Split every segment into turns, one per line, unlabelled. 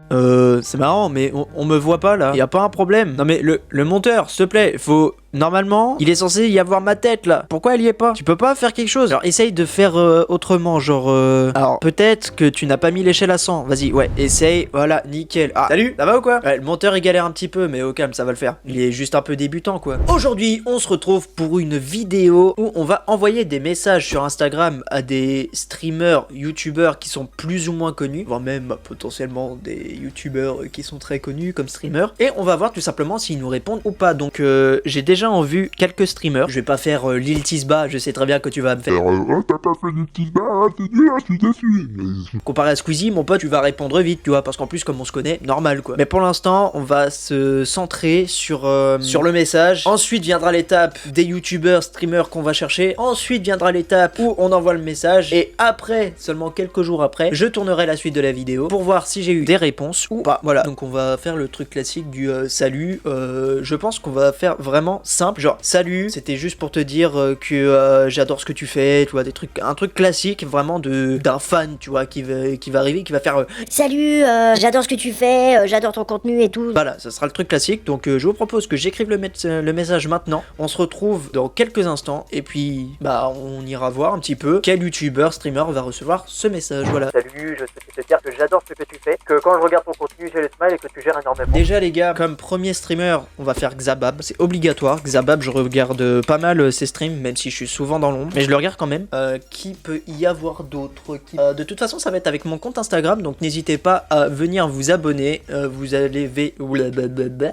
C'est marrant, mais on me voit pas là. Y a pas un problème. Non mais le monteur, s'il te plaît, faut... Normalement, il est censé y avoir ma tête là. Pourquoi elle y est pas? Tu peux pas faire quelque chose? Alors essaye de faire autrement, genre... Alors peut-être que tu n'as pas mis l'échelle à 100. Vas-y, ouais, essaye. Voilà, nickel. Ah, salut, ça va ou quoi? Ouais, le monteur il galère un petit peu, mais au calme, ça va le faire. Il est juste un peu débutant quoi. Aujourd'hui, on se retrouve pour une vidéo où on va envoyer des messages sur Instagram à des streamers, youtubeurs qui sont plus ou moins connus, voire même potentiellement des youtubeurs qui sont très connus comme streamers. Et on va voir tout simplement s'ils nous répondent ou pas. Donc j'ai déjà en vue quelques streamers. Je vais pas faire Lil Tisba, je sais très bien que tu vas me faire.
Oh, t'as pas fait Lil Tisba, c'est nul, je suis déçu.
Comparé à Squeezie, mon pote, tu vas répondre vite, tu vois, parce qu'en plus, comme on se connaît, normal quoi. Mais pour l'instant, on va se centrer sur le message. Ensuite viendra l'étape des youtubeurs, streamers qu'on va chercher. Ensuite viendra l'étape où on envoie le message. Et après, seulement quelques jours après, je tournerai la suite de la vidéo pour voir si j'ai eu des réponses ou pas. Voilà, donc on va faire le truc classique du salut. Je pense qu'on va faire vraiment simple, genre salut, c'était juste pour te dire que j'adore ce que tu fais, tu vois, un truc classique vraiment d'un fan, tu vois, qui va arriver, qui va faire
salut, j'adore ce que tu fais, j'adore ton contenu et tout.
voilà, ça sera le truc classique. Donc je vous propose que j'écrive le message maintenant. On se retrouve dans quelques instants et puis bah on ira voir un petit peu quel youtubeur, streamer va recevoir ce message. Voilà.
Salut, je souhaitais te dire que j'adore ce que tu fais, que quand je regarde ton contenu, j'ai le smile et que tu gères énormément.
Déjà les gars, comme premier streamer, on va faire Xabab, c'est obligatoire. Xabab, je regarde pas mal ses streams, même si je suis souvent dans l'ombre, mais je le regarde quand même. Qui peut y avoir d'autres de toute façon, ça va être avec mon compte Instagram, donc n'hésitez pas à venir vous abonner. Vous allez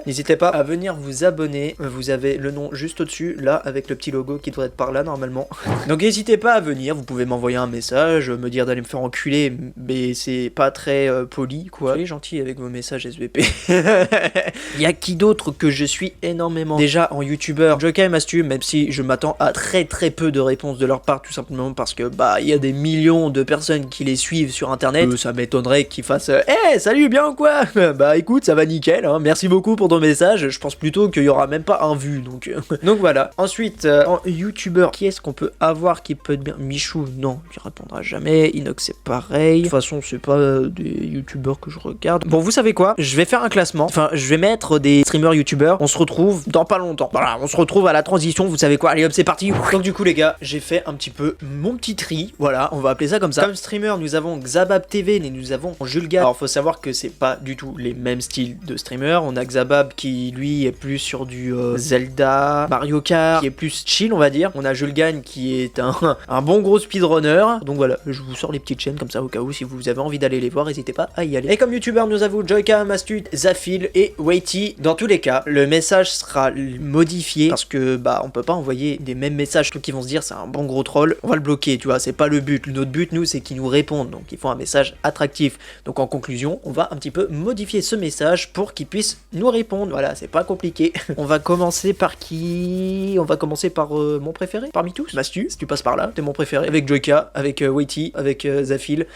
n'hésitez pas à venir vous abonner. Vous avez le nom juste au-dessus, là, avec le petit logo qui devrait être par là normalement. Donc n'hésitez pas à venir. Vous pouvez m'envoyer un message, me dire d'aller me faire enculer, mais c'est pas très poli, quoi. Soyez gentil avec vos messages SVP. Il y a qui d'autre que je suis énormément? Déjà en youtubeur, Joka et Mastu, même si je m'attends à très peu de réponses de leur part, tout simplement parce que bah il y a des millions de personnes qui les suivent sur internet. Ça m'étonnerait qu'ils fassent hey, salut, bien ou quoi? Bah écoute, ça va nickel, hein. Merci beaucoup pour ton message. Je pense plutôt qu'il y aura même pas un vu, donc donc voilà. Ensuite en youtubeur, qui est-ce qu'on peut avoir qui peut être bien? Michou, non, il répondra jamais. Inox, c'est pareil. De toute façon, c'est pas des youtubeurs que je regarde. Bon, vous savez quoi? Je vais faire un classement. Enfin, je vais mettre des streamers youtubeurs. On se retrouve dans pas longtemps. Voilà, on se retrouve à la transition. Vous savez quoi? Allez hop, c'est parti. Donc du coup, les gars, j'ai fait un petit peu mon petit tri. Voilà, on va appeler ça comme ça. Comme streamer, nous avons Xabab TV et nous avons Julga. Alors, faut savoir que c'est pas du tout les mêmes styles de streamer. On a Xabab qui, lui, est plus sur du Zelda, Mario Kart, qui est plus chill, on va dire. On a Julgan qui est un bon gros speedrunner. Donc voilà, je vous sors les petites chaînes comme ça au cas où si vous avez envie d'aller les voir, n'hésitez pas à y aller. Et comme youtubeur, nous avons Joka, Mastud, Zafil et Waity. Dans tous les cas, le message sera modifié parce que bah on peut pas envoyer des mêmes messages, trucs qui vont se dire c'est un bon gros troll. On va le bloquer, tu vois, c'est pas le but. Notre but, nous, c'est qu'ils nous répondent. Donc il faut un message attractif. Donc en conclusion, on va un petit peu modifier ce message pour qu'il puisse nous répondre. Voilà, c'est pas compliqué. On va commencer par qui? On va commencer par mon préféré parmi tous, Mastu, si tu passes par là, t'es mon préféré. Avec Joka, avec Waity, avec Zafil.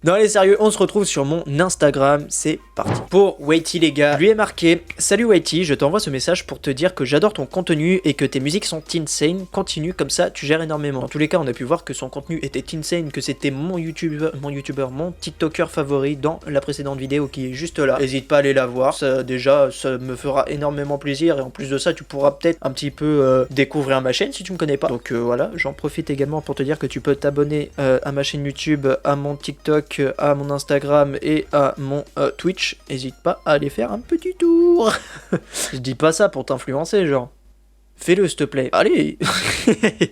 Non allez sérieux, on se retrouve sur mon Instagram, c'est parti. Pour Waity les gars, lui est marqué: salut Waity, je t'envoie ce message pour te dire que j'adore ton contenu et que tes musiques sont insane, continue comme ça, tu gères énormément. Dans tous les cas, on a pu voir que son contenu était insane, que c'était mon youtubeur, mon tiktoker favori dans la précédente vidéo qui est juste là. N'hésite pas à aller la voir, ça, déjà ça me fera énormément plaisir et en plus de ça, tu pourras peut-être un petit peu découvrir ma chaîne si tu me connais pas. Donc voilà, j'en profite également pour te dire que tu peux t'abonner à ma chaîne YouTube, à mon TikTok, à mon Instagram et à mon Twitch. N'hésite pas à aller faire un petit tour. Je dis pas ça pour t'influencer, genre. Fais-le s'il te plaît. Allez.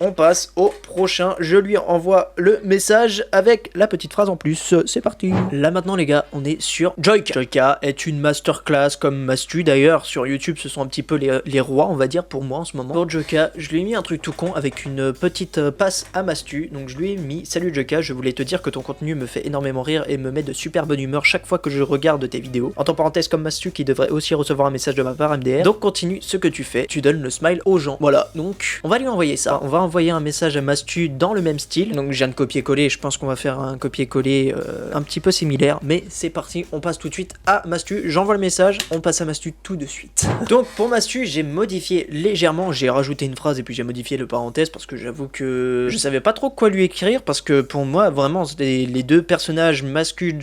On passe au prochain. Je lui envoie le message avec la petite phrase en plus. C'est parti. Là maintenant les gars, on est sur Joka. Joka est une masterclass comme Mastu d'ailleurs. Sur YouTube, ce sont un petit peu les rois, on va dire, pour moi en ce moment. Pour Joka, je lui ai mis un truc tout con avec une petite passe à Mastu. Donc je lui ai mis: salut Joka, je voulais te dire que ton contenu me fait énormément rire et me met de super bonne humeur chaque fois que je regarde tes vidéos. Entre parenthèses, comme Mastu qui devrait aussi recevoir un message de ma part MDR. Donc continue ce que tu fais. Tu donnes le smile au aux gens. Voilà, donc on va lui envoyer ça. On va envoyer un message à Mastu dans le même style. Donc je viens de copier-coller, je pense qu'on va faire un copier-coller un petit peu similaire. Mais c'est parti, on passe tout de suite à Mastu. J'envoie le message, on passe à Mastu tout de suite. Donc pour Mastu, j'ai modifié légèrement, j'ai rajouté une phrase et puis j'ai modifié le parenthèse parce que j'avoue que je savais pas trop quoi lui écrire parce que pour moi vraiment les deux personnages Mastu,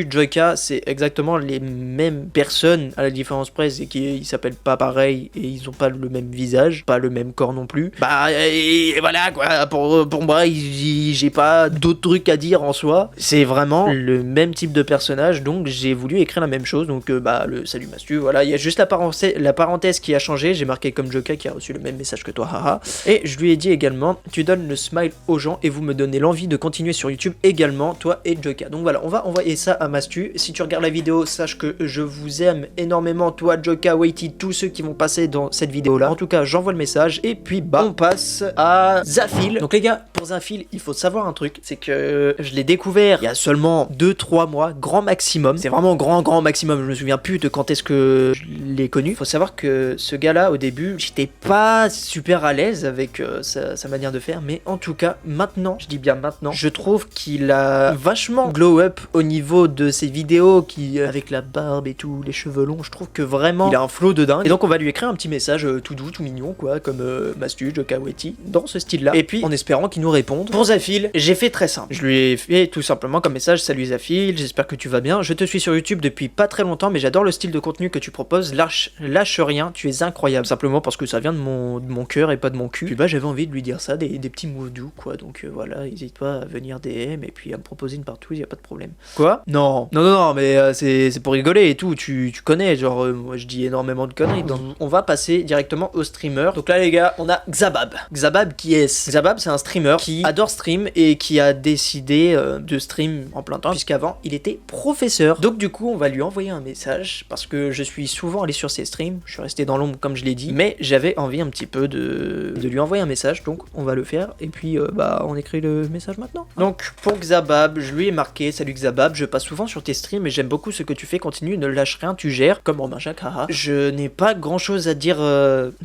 Joyka, c'est exactement les mêmes personnes à la différence près c'est qu'ils s'appellent pas pareil et ils ont pas le même visage, pas le même corps non plus. Bah et voilà quoi, pour moi j'ai pas d'autres trucs à dire en soi, c'est vraiment le même type de personnage donc j'ai voulu écrire la même chose donc bah le salut Mastu, voilà, il y a juste la parenthèse qui a changé, j'ai marqué comme Joyka qui a reçu le même message que toi, haha, et je lui ai dit également tu donnes le smile aux gens et vous me donnez l'envie de continuer sur YouTube également, toi et Joyka. Donc voilà, on va envoyer ça à Mastu. Si tu regardes la vidéo, sache que je vous aime énormément, toi, Joyka, Waity, tous ceux qui vont passer dans cette vidéo là. En tout cas, j'envoie le message et puis bah on passe à Zafil. Donc les gars, pour Zafil, il faut savoir un truc, c'est que je l'ai découvert il y a seulement 2-3 mois, grand maximum. C'est vraiment grand maximum, je me souviens plus de quand est-ce que je l'ai connu. Faut savoir que ce gars là, au début, j'étais pas super à l'aise avec sa manière de faire, mais en tout cas, maintenant, je dis bien maintenant, je trouve qu'il a vachement glow up au niveau de ses vidéos qui, avec la barbe et tout, les cheveux longs, je trouve que vraiment, il a un flow de dingue. Et donc on va lui écrire un petit message tout doux, tout mignon, quoi, comme Mastu, Joyka, Waity, dans ce style-là. Et puis, en espérant qu'il nous réponde. Pour Zafil, j'ai fait très simple. Je lui ai fait tout simplement comme message, salut Zafil, j'espère que tu vas bien. Je te suis sur YouTube depuis pas très longtemps, mais j'adore le style de contenu que tu proposes. Lâche rien, tu es incroyable. Simplement parce que ça vient de mon cœur et pas de mon cul. Puis bah, j'avais envie de lui dire ça, des petits mots doux, quoi. Donc voilà, n'hésite pas à venir DM et puis à me proposer une partouze, y a pas de problème. Quoi? Non, mais c'est pour rigoler et tout, tu connais, genre moi je dis énormément de conneries. Donc on va passer directement au streamer. Donc là les gars, on a Xabab. Xabab qui est Xabab, c'est un streamer qui adore stream et qui a décidé de stream en plein temps puisqu'avant il était professeur. Donc du coup on va lui envoyer un message parce que je suis souvent allé sur ses streams, je suis resté dans l'ombre comme je l'ai dit, mais j'avais envie un petit peu de lui envoyer un message, donc on va le faire et puis bah on écrit le message maintenant. Donc pour Xabab, je lui ai marqué salut Xabab, je passe souvent sur tes streams et j'aime beaucoup ce que tu fais, continue, ne lâche rien, tu gères comme Romain Jacques, haha. Je n'ai pas grand chose à dire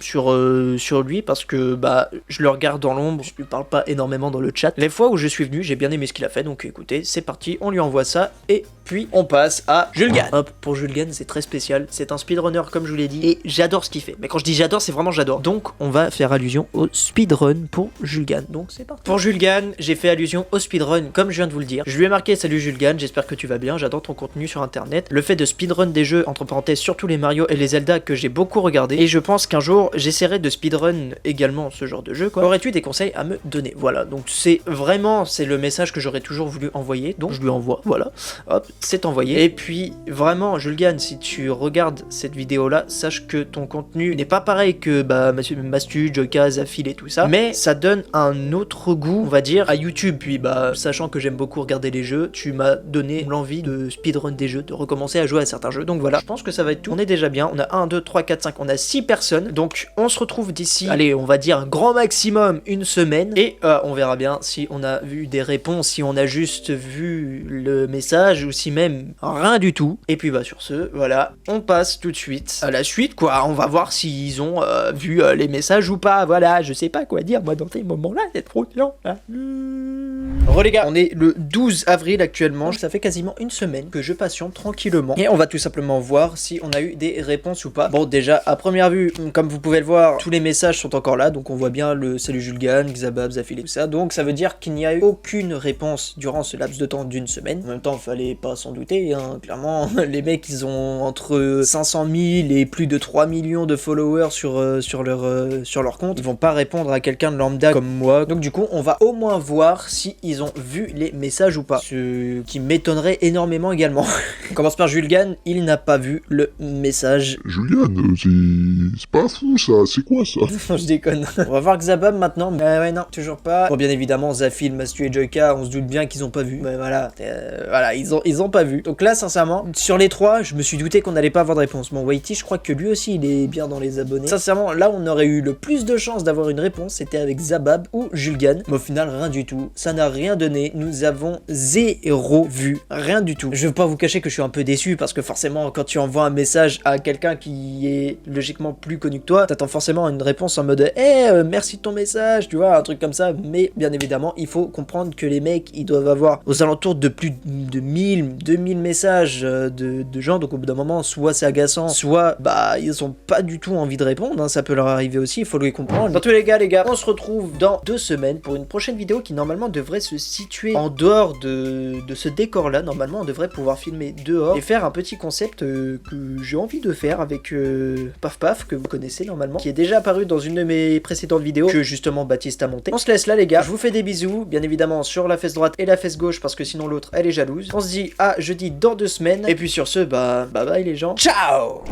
sur lui parce que bah je le regarde dans l'ombre, je lui parle pas énormément dans le chat. Les fois où je suis venu, j'ai bien aimé ce qu'il a fait, donc écoutez, c'est parti, on lui envoie ça et puis on passe à Julgan. Hop, pour Julgan, c'est très spécial, c'est un speedrunner comme je vous l'ai dit et j'adore ce qu'il fait. Mais quand je dis j'adore, c'est vraiment j'adore. Donc on va faire allusion au speedrun pour Julgan. Donc c'est parti. Pour Julgan, j'ai fait allusion au speedrun comme je viens de vous le dire. Je lui ai marqué salut Julgan, j'espère que tu vas bien, j'adore ton contenu sur internet. Le fait de speedrun des jeux, entre parenthèses, surtout les Mario et les Zelda que j'ai beaucoup regardé. Et je pense qu'un jour j'essaierai de speedrun également ce genre de jeu quoi. Aurais-tu des conseils à me donner? Voilà, donc c'est le message que j'aurais toujours voulu envoyer. Donc je lui envoie, voilà. Hop, c'est envoyé. Et puis vraiment Julgan, si tu regardes cette vidéo là, sache que ton contenu n'est pas pareil que bah Mastu, Joyka, Zafil et tout ça, mais ça donne un autre goût, on va dire, à YouTube. Puis bah sachant que j'aime beaucoup regarder les jeux, tu m'as donné l'envie de speedrun des jeux, de recommencer à jouer à certains jeux. Donc voilà, je pense que ça va être tout. On est déjà bien, on a 1, 2, 3, 4, 5, on a 6 personnes. Donc on se retrouve d'ici, allez, on va dire grand maximum une semaine. Et on verra bien si on a vu des réponses, si on a juste vu le message ou si même rien du tout. Et puis bah sur ce, voilà, on passe tout de suite à la suite quoi. On va voir s'ils ont vu les messages ou pas. Voilà, je sais pas quoi dire moi dans ces moments-là, c'est trop chiant. Re les gars, on est le 12 avril actuellement, ça fait quasiment une semaine que je patiente tranquillement et on va tout simplement voir si on a eu des réponses ou pas. Bon déjà à première vue, comme vous pouvez le voir, tous les messages sont encore là, donc on voit bien le salut Julgan, Xabab, Zafil et tout ça, donc ça veut dire qu'il n'y a eu aucune réponse durant ce laps de temps d'une semaine. En même temps, fallait pas s'en douter, hein. Clairement les mecs ils ont entre 500 000 et plus de 3 millions de followers sur leur compte, ils vont pas répondre à quelqu'un de lambda comme moi, donc du coup on va au moins voir si ils ont vu les messages ou pas, ce qui m'étonnerait énormément également. On commence par Julgan, il n'a pas vu le message.
Julien, c'est pas fou ça, c'est quoi ça?
Je déconne. On va voir Xabab maintenant, mais ouais non, toujours pas. Bon bien évidemment Zafil, Mastu et Joyka, on se doute bien qu'ils ont pas vu, mais voilà, ils ont pas vu. Donc là sincèrement, sur les trois, je me suis douté qu'on allait pas avoir de réponse. Bon Waity, je crois que lui aussi il est bien dans les abonnés. Sincèrement, là on aurait eu le plus de chances d'avoir une réponse, c'était avec Xabab ou Julgan, mais au final rien du tout. Ça n'a rien rien donné, nous avons 0 vues, rien du tout. Je veux pas vous cacher que je suis un peu déçu parce que forcément quand tu envoies un message à quelqu'un qui est logiquement plus connu que toi, t'attends forcément une réponse en mode merci de ton message, tu vois, un truc comme ça. Mais bien évidemment, il faut comprendre que les mecs, ils doivent avoir aux alentours de plus de 1000, 2000 messages de gens, donc au bout d'un moment, soit c'est agaçant, soit bah ils ont pas du tout envie de répondre, hein, ça peut leur arriver aussi, il faut le comprendre. Dans tous les gars, on se retrouve dans 2 semaines pour une prochaine vidéo qui normalement devrait se situer en dehors de ce décor là. Normalement on devrait pouvoir filmer dehors et faire un petit concept que j'ai envie de faire avec Paf Paf, que vous connaissez normalement, qui est déjà apparu dans une de mes précédentes vidéos que justement Baptiste a monté. On se laisse là les gars, je vous fais des bisous, bien évidemment sur la fesse droite et la fesse gauche parce que sinon l'autre elle est jalouse. On se dit à jeudi dans 2 semaines et puis sur ce, bah bye bye les gens, ciao.